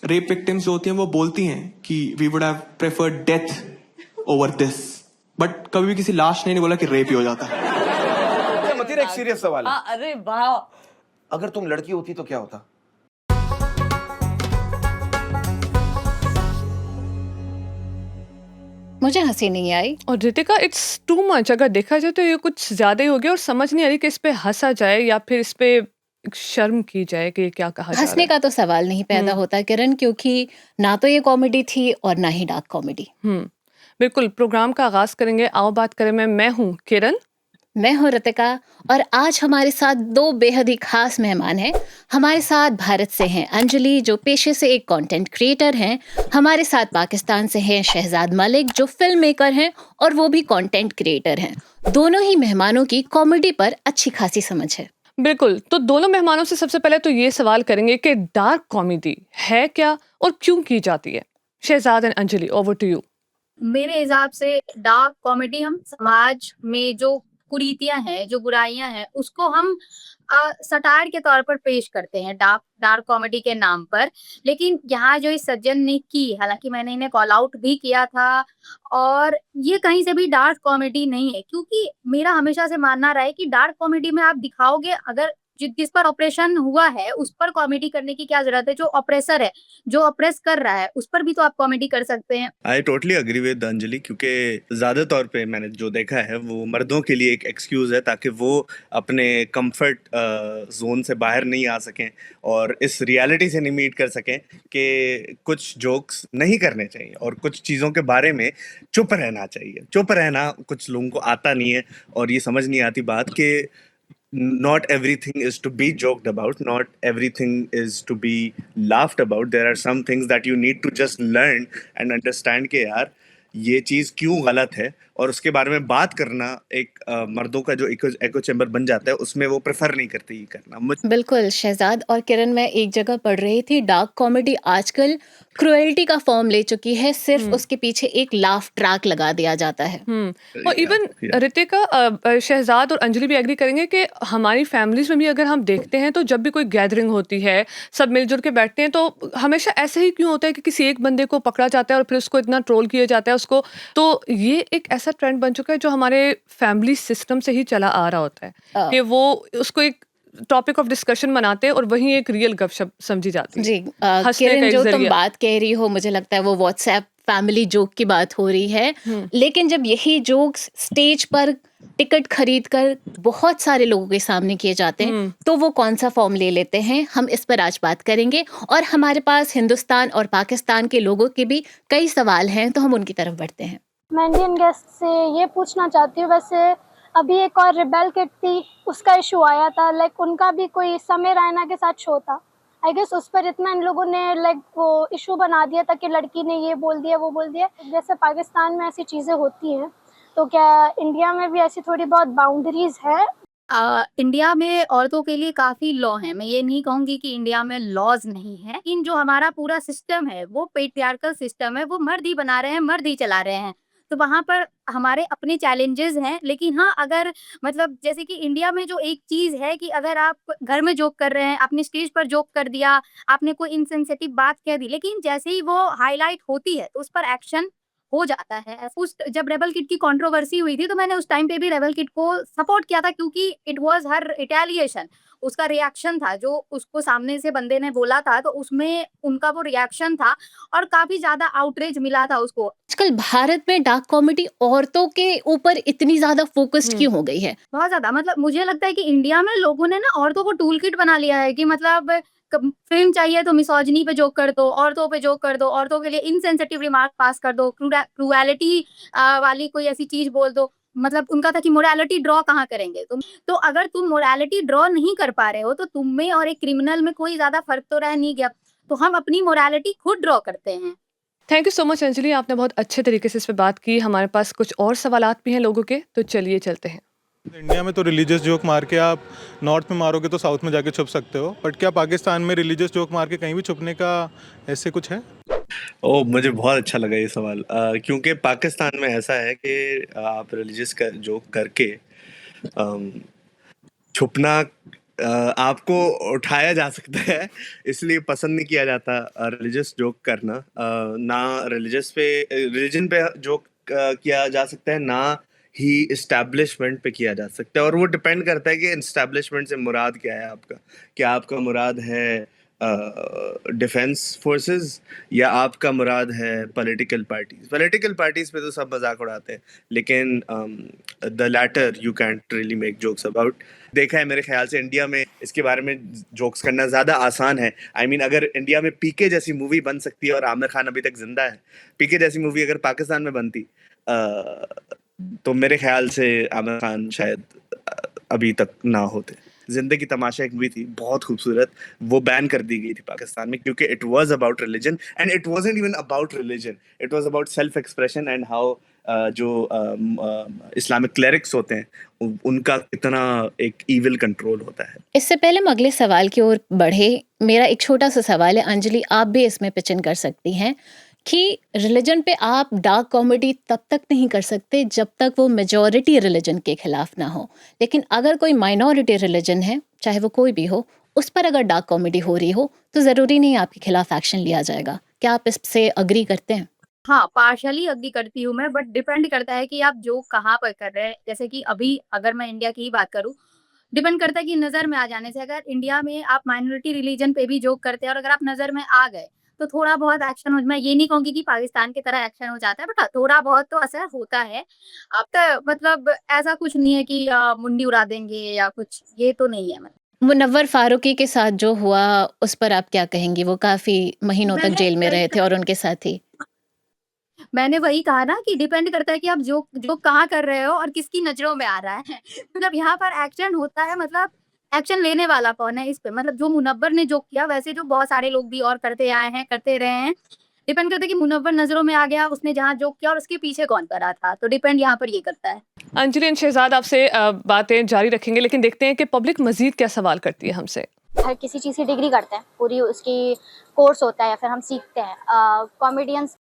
Rape victims जो होती हैं वो बोलती हैं कि we would have preferred death over this, but कभी भी किसी लाश ने नहीं बोला कि रेप ही हो जाता है। मतीरा, एक सीरियस सवाल है। अरे वाह, अगर तुम लड़की होती तो क्या होता? मुझे हंसी नहीं आई। और रितिका, इट्स टू मच। अगर देखा जाए तो ये कुछ ज्यादा ही हो गया और समझ नहीं आ रही कि इस पे हंसा जाए या फिर इस पे शर्म की जाए कि ये क्या कहा जा रहा हंसने है। का तो सवाल नहीं पैदा होता किरण, क्योंकि ना तो ये कॉमेडी थी और ना ही डार्क कॉमेडी। बिल्कुल, प्रोग्राम का आगाज करेंगे। आओ बात करें। मैं हूँ किरण। मैं हूँ रितिका और आज हमारे साथ दो बेहद ही खास मेहमान हैं। हमारे साथ भारत से हैं अंजलि, जो पेशे से एक कंटेंट क्रिएटर हैं। हमारे साथ पाकिस्तान से हैं शहजाद मलिक, जो फिल्म मेकर हैं और वो भी कंटेंट क्रिएटर हैं। दोनों ही मेहमानों की कॉमेडी पर अच्छी खासी समझ है। बिल्कुल, तो दोनों मेहमानों से सबसे पहले तो ये सवाल करेंगे कि डार्क कॉमेडी है क्या और क्यों की जाती है। Shahzad and Anjali, over to you. मेरे हिसाब से डार्क कॉमेडी हम समाज में जो कुरीतियां हैं, जो बुराइयां हैं, उसको हम सटायर के तौर पर पेश करते हैं डार्क कॉमेडी के नाम पर। लेकिन यहाँ जो इस सज्जन ने की, हालांकि मैंने इन्हें कॉल आउट भी किया था, और ये कहीं से भी डार्क कॉमेडी नहीं है, क्योंकि मेरा हमेशा से मानना रहा है कि डार्क कॉमेडी में आप दिखाओगे, अगर जिस पर ऑपरेशन हुआ है उस पर कॉमेडी करने की क्या जरूरत है। जो ऑपरेसर है, जो ऑपरेस कर रहा है, उस पर भी तो आप कॉमेडी कर सकते हैं। I totally agree with Anjali, क्योंकि ज़्यादा तौर पे मैंने जो देखा है वो मर्दों के लिए एक एक्सक्यूज़ है ताकि वो अपने कंफर्ट जोन से बाहर नहीं आ सकें और इस रियलिटी से नहीं मीट कर सकें कि कुछ जोक्स नहीं करने चाहिए और कुछ चीज़ों के बारे में चुप रहना चाहिए। चुप रहना कुछ लोगों को आता नहीं है और ये समझ नहीं आती बात कि not everything is to be joked about, not everything is to be laughed about. There are some things that you need to just learn and understand कि यार ये चीज़ क्यों गलत है, और उसके बारे में बात करना एक मर्दों का जो एको चैम्बर बन जाता है उसमें वो प्रेफर नहीं करते ये करना। बिल्कुल शहजाद और किरण, मैं एक जगह पढ़ रही थी, डार्क कॉमेडी आजकल क्रुएल्टी का फॉर्म ले चुकी है। सिर्फ उसके पीछे एक लाफ ट्रैक लगा दिया जाता है। और इवन रितिका, शहजाद और अंजलि भी एग्री करेंगे कि हमारी फैमिलीज में भी अगर हम देखते हैं तो जब भी कोई गैदरिंग होती है, सब मिलजुल के बैठते हैं, तो हमेशा ऐसे ही क्यों होता है कि किसी एक बंदे को पकड़ा जाता है और फिर उसको इतना ट्रोल किया जाता है उसको। तो ये एक ऐसा ट्रेंड बन चुका है जो हमारे फैमिली सिस्टम से ही चला आ रहा होता है कि वो उसको एक टॉपिक ऑफ डिस्कशन बनाते हैं और वही एक रियल गपशप समझी जाती है। जी हंसने का किरण, एक जो तुम जरिया। बात कह रही हो, मुझे लगता है वो व्हाट्सएप फैमिली जोक की बात हो रही है। लेकिन जब यही जोक्स स्टेज पर टिकट खरीद कर बहुत सारे लोगों के सामने किए जाते हैं तो वो कौन सा फॉर्म ले लेते हैं, हम इस पर आज बात करेंगे। और हमारे पास हिंदुस्तान और पाकिस्तान के लोगों के भी कई सवाल हैं, तो हम उनकी तरफ बढ़ते हैं। मैं इंडियन गेस्ट से ये पूछना चाहती हूँ, वैसे अभी एक और रिबेल किड थी, उसका इशू आया था, लाइक उनका भी कोई समय रैना के साथ शो था। आई गेस उस पर इतना इन लोगों ने लाइक वो इशू बना दिया था कि लड़की ने ये बोल दिया, वो बोल दिया। जैसे पाकिस्तान में ऐसी चीज़ें होती हैं, तो क्या इंडिया में भी ऐसी थोड़ी बहुत बाउंड्रीज है? इंडिया में औरतों के लिए काफी लॉ हैं। मैं ये नहीं कहूंगी कि इंडिया में लॉज नहीं है, लेकिन जो हमारा पूरा सिस्टम है वो पेट्रियार्कल सिस्टम है, वो मर्द ही बना रहे हैं, मर्द ही चला रहे हैं। तो वहां पर हमारे अपने चैलेंजेस हैं। लेकिन हाँ, अगर मतलब जैसे कि इंडिया में जो एक चीज है कि अगर आप घर में जोक कर रहे हैं, आपने स्टेज पर जोक कर दिया, आपने कोई इनसेंसिटिव बात कह दी, लेकिन जैसे ही वो हाईलाइट होती है तो उस पर एक्शन हो जाता है। उस जब रेबल किड की कंट्रोवर्सी हुई थी तो मैंने उस टाइम पे भी रेबल किड को सपोर्ट किया था, क्योंकि इट वाज हर रिटेलिएशन, उसका रिएक्शन था जो उसको सामने से बंदे ने बोला था, तो उसमें उनका वो रिएक्शन था और काफी ज्यादा आउटरीच मिला था उसको। आजकल भारत में डार्क कॉमेडी औरतों के ऊपर इतनी ज्यादा फोकस्ड क्यों हो गई है? बहुत ज्यादा, मतलब मुझे लगता है कि इंडिया में लोगों ने ना औरतों को टूल किट बना लिया है कि मतलब फिल्म चाहिए तो मिसोजिनी पे जोक कर दो, औरतों पे जोक कर दो, औरतों के लिए इनसेंसिटिव रिमार्क पास कर दो, क्रूएलिटी वाली कोई ऐसी चीज बोल दो। मतलब उनका था कि मोरालिटी ड्रॉ कहाँ करेंगे तुम। तो अगर तुम मोरालिटी ड्रॉ नहीं कर पा रहे हो तो तुम में और एक क्रिमिनल में कोई ज्यादा फर्क तो रह नहीं गया। तो हम अपनी मोरालिटी खुद ड्रॉ करते हैं। Thank you so much Anjali, आपने बहुत अच्छे तरीके से इस पे बात की। हमारे पास कुछ और सवालात भी हैं लोगों के, तो चलिए चलते हैं। इंडिया में तो रिलीजियस जोक मार के आप नॉर्थ में मारोगे तो साउथ में जाके छुप सकते हो, बट क्या पाकिस्तान में रिलीजियस जोक मार के कहीं भी छुपने का ऐसे कुछ है? ओह, मुझे बहुत अच्छा लगा ये सवाल, क्योंकि पाकिस्तान में ऐसा है कि आप रिलीजियस का जोक करके छुपना आपको उठाया जा सकता है, इसलिए पसंद नहीं किया जाता रिलीजियस जोक करना। ना रिलीजन पे जोक किया जा सकता है, ना ही इस्टेब्लिशमेंट पे किया जा सकता है। और वो डिपेंड करता है कि इस्टेब्लिशमेंट से मुराद क्या है आपका। क्या आपका मुराद है डिफेंस फोर्सेस, या आपका मुराद है पॉलिटिकल पार्टीज पे तो सब मजाक उड़ाते हैं, लेकिन the latter you can't really make jokes about. देखा है मेरे ख्याल से इंडिया में इसके बारे में जोक्स करना ज़्यादा आसान है। I mean, अगर इंडिया में पीके जैसी मूवी बन सकती है और आमिर खान अभी तक जिंदा है, पीके जैसी मूवी अगर पाकिस्तान में बनती तो मेरे ख्याल से आमिर खान शायद अभी तक ना होते। जिंदगी तमाशा एक मूवी थी, बहुत खूबसूरत, वो बैन कर दी गई थी पाकिस्तान में क्योंकि it was about religion, and it wasn't even about religion, it was about self expression and how जो इस्लामिक क्लेरिक्स होते हैं उनका कितना एक ईविल कंट्रोल होता है। इससे पहले हम अगले सवाल की ओर बढ़े, मेरा एक छोटा सा सवाल है, अंजलि आप भी इसमें पिचिन कर सकती हैं कि रिलीजन पे आप डार्क कॉमेडी तब तक नहीं कर सकते जब तक वो मेजॉरिटी रिलीजन के खिलाफ ना हो, लेकिन अगर कोई माइनॉरिटी रिलीजन है, चाहे वो कोई भी हो, उस पर अगर डार्क कॉमेडी हो रही हो तो ज़रूरी नहीं आपके खिलाफ एक्शन लिया जाएगा। क्या आप इससे अग्री करते हैं? हाँ, पार्शियली अग्री करती हूँ मैं, बट डिपेंड करता है कि आप जोक कहाँ पर कर रहे हैं। जैसे कि अभी अगर मैं इंडिया की ही बात करूँ, डिपेंड करता है कि नज़र में आ जाने से। अगर इंडिया में आप माइनॉरिटी रिलीजन पे भी जोक करते हैं और अगर आप नज़र में आ गए, तो थोड़ा बहुत एक्शन हो, मैं ये नहीं कहूँगी कि पाकिस्तान की तरह एक्शन हो जाता है, बट हाँ, थोड़ा बहुत तो असर होता है। अब तो मतलब ऐसा कुछ नहीं है कि मुंडी उड़ा देंगे या कुछ, ये तो नहीं है। मुनव्वर फारूकी के साथ जो हुआ उस पर आप क्या कहेंगी? वो काफ़ी महीनों तक मैंने जेल में वही रहे थे और उनके साथी। मैंने वही कहा ना कि डिपेंड करता है कि आप जोक कहाँ कर रहे हो और किसकी नज़रों में आ रहा है। मतलब यहाँ पर एक्शन होता है, मतलब एक्शन लेने वाला कौन है इस पे? मतलब जो मुनव्वर ने जोक किया, वैसे जो बहुत सारे लोग भी और करते आए हैं, करते रहे हैं। डिपेंड करता है कि मुनव्वर नज़रों में आ गया, उसने जहाँ जोक किया और उसके पीछे कौन पड़ा था। तो डिपेंड यहाँ पर ये करता है। अंजलि एंड शहजाद आपसे बातें जारी रखेंगे, लेकिन देखते हैं कि पब्लिक मजीद क्या सवाल करती है हमसे। हर किसी चीज़ की डिग्री करते हैं, पूरी उसकी कोर्स होता है या फिर हम सीखते हैं। कॉमेडियंस